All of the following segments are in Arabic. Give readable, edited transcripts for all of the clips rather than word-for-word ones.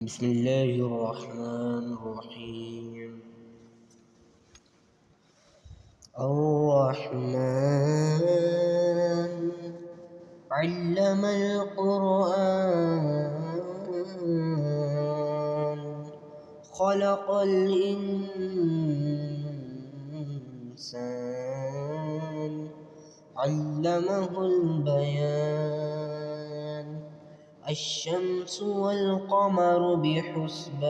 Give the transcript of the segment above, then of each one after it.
بسم الله الرحمن الرحيم. الرحمن علم القرآن خلق الإنسان علمه البيان الشمس والقمر بحسبان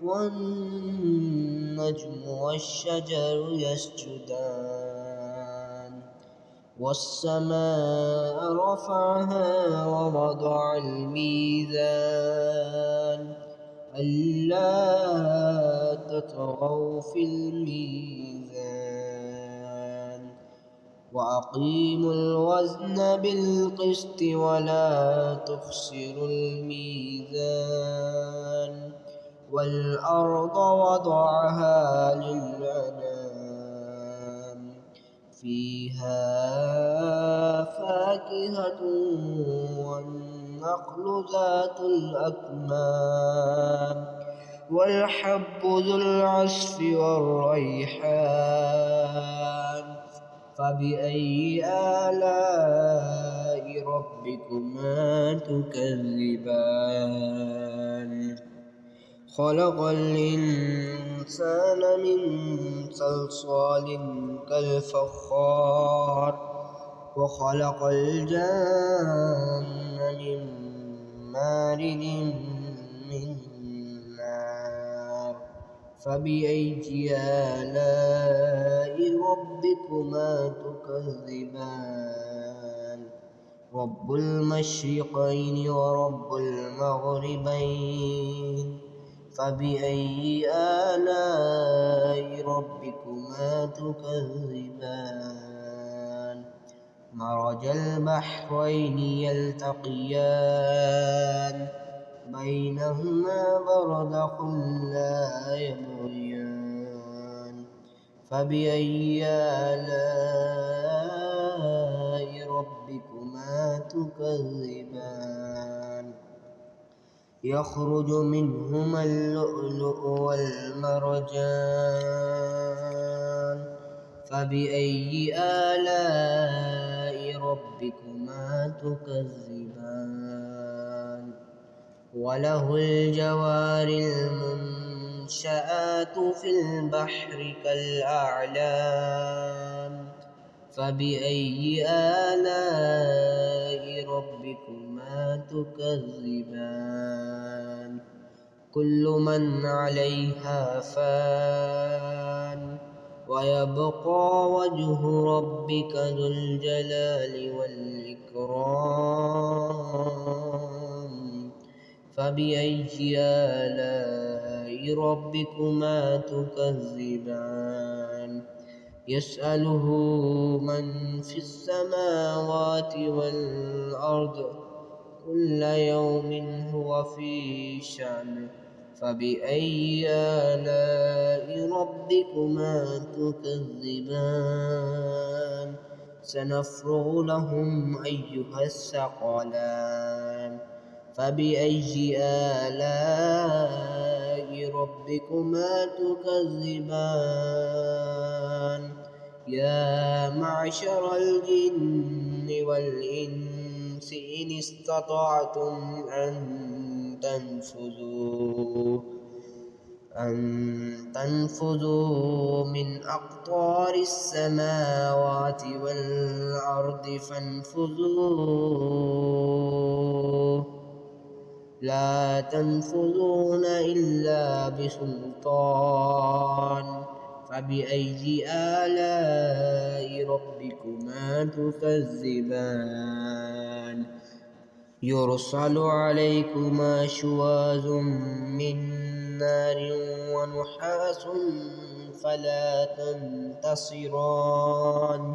والنجم والشجر يسجدان والسماء رفعها ووضع الميزان ألا تطغوا في الميزان وأقيموا الوزن بالقسط ولا تخسروا الميزان والأرض وضعها للأنام فيها فاكهة والنخل ذات الأكمام والحب ذو العصف والريحان فبأي آلاء ربكما تكذبان خلق الإنسان من صلصال كالفخار وخلق الجان من مارد من نار فبأي آلاء ربكما تكذبان رب المشرقين ورب المغربين فبأي آلاء ربكما تكذبان مرج البحرين يلتقيان بينهما برزخ لا يبغيان فبأي آلاء ربكما تكذبان يخرج منهما اللؤلؤ والمرجان فبأي آلاء ربكما تكذبان وله الجوار المنشآت في البحر كالأعلام فبأي آلاء ربكما تكذبان كل من عليها فان ويبقى وجه ربك ذو الجلال والإكرام فبأي آلاء ربكما تكذبان يسأله من في السماوات والأرض كل يوم هو في شأن فبأي آلاء ربكما تكذبان سنفرغ لهم أيها الثقلان فبأي آلاء ربكما تكذبان يا معشر الجن والإنس إن استطعتم أن تنفذوا من أقطار السماوات والأرض فانفذوا لا تنفذون إلا بسلطان فبأي آلاء ربكما تكذبان يرسل عليكما شواظ من نار ونحاس فلا تنتصران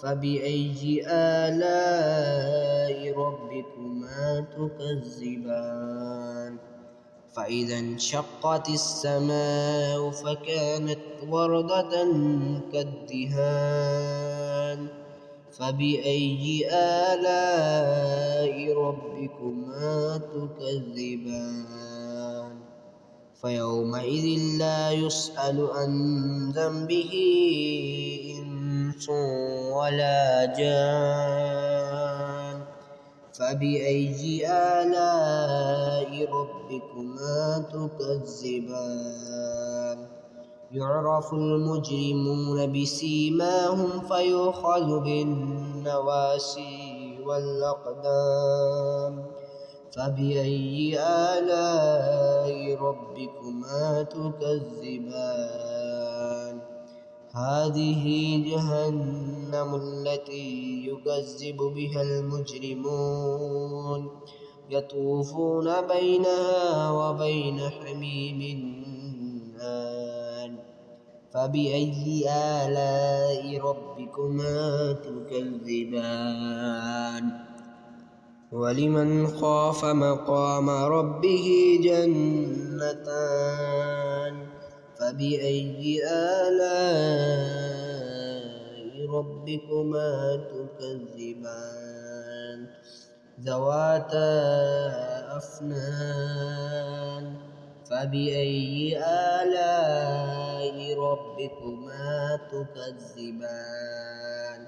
فبأي آلاء ربكما تكذبان فإذا انشقت السماء فكانت وردة كالدهان فبأي آلاء ربكما تكذبان فيومئذ لا يسأل عن ذنبه إنس ولا جان فبأي آلاء ربكما تكذبان يعرف المجرمون بسيماهم فيؤخذ بالنواسي والأقدام فبأي آلاء ربكما تكذبان هذه جهنم التي يكذب بها المجرمون يطوفون بينها وبين حميم آن فبأي آلاء ربكما تكذبان ولمن خاف مقام ربه جنتان فبأي آلاء ربكما تكذبان ذواتا أفنان فبأي آلاء ربكما تكذبان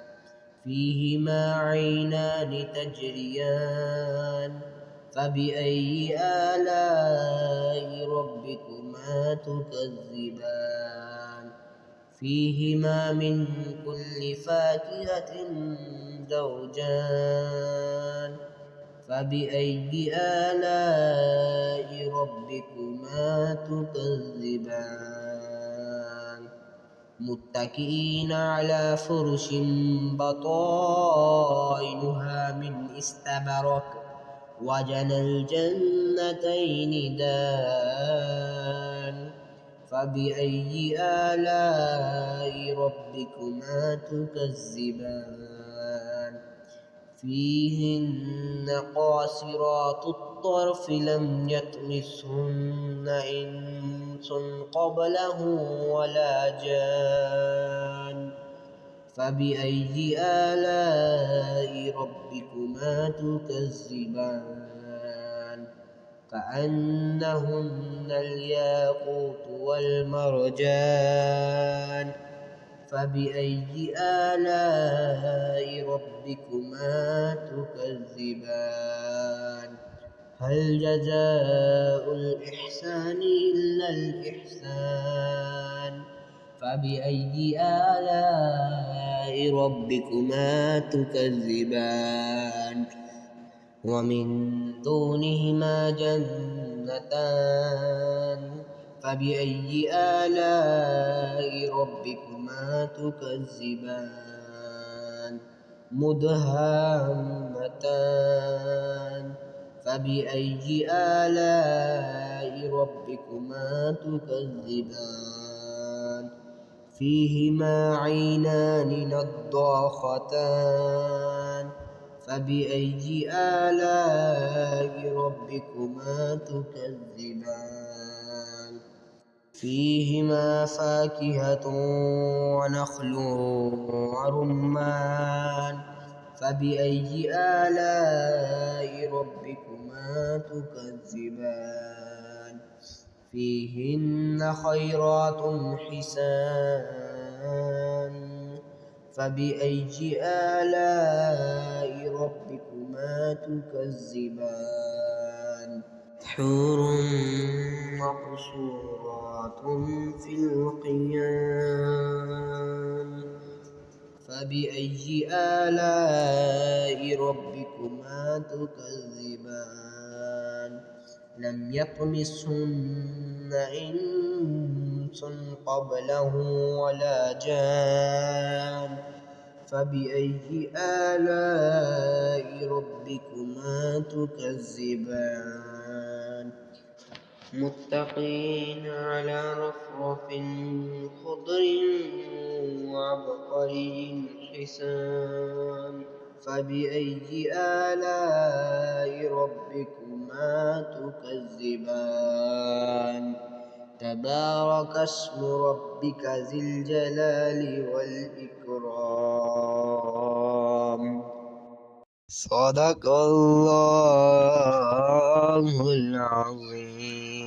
فيهما عينان تجريان فبأي آلاء ربكما تكذبان فيهما من كل فاكهة زوجان فبأي آلاء ربكما تكذبان متكئين على فرش بطائنها من استبرق وجنى الجنتين دان فبأي آلاء ربكما تكذبان فيهن قاصرات الطرف لم يطمثهن إنس قبلهم ولا جان فبأي آلاء ربكما تكذبان كأنهن الياقوت والمرجان فبأي آلاء ربكما تكذبان هل جزاء الإحسان إلا الإحسان فبأي آلاء ربكما تكذبان ومن دونهما جنتان فبأي آلاء ربكما تكذبان مدهامتان فبأي آلاء ربكما تكذبان فيهما عينان نضاختان فبأي آلاء ربكما تكذبان فيهما فاكهة ونخل ورمان فبأي آلاء ربكما تكذبان فيهن خيرات حسان فبأي آلاء ربكما تكذبان حور مقصورات في الخيام فبأي آلاء ربكما تكذبان لم يطمثهن إنس قبلهم ولا جان فبأي آلاء ربكما تكذبان متقين على رفرف خضر وعبقري حسان فبأي آلاء ربكما تكذبان تبارك اسم ربك ذي الجلال والإكرام صدق الله العظيم.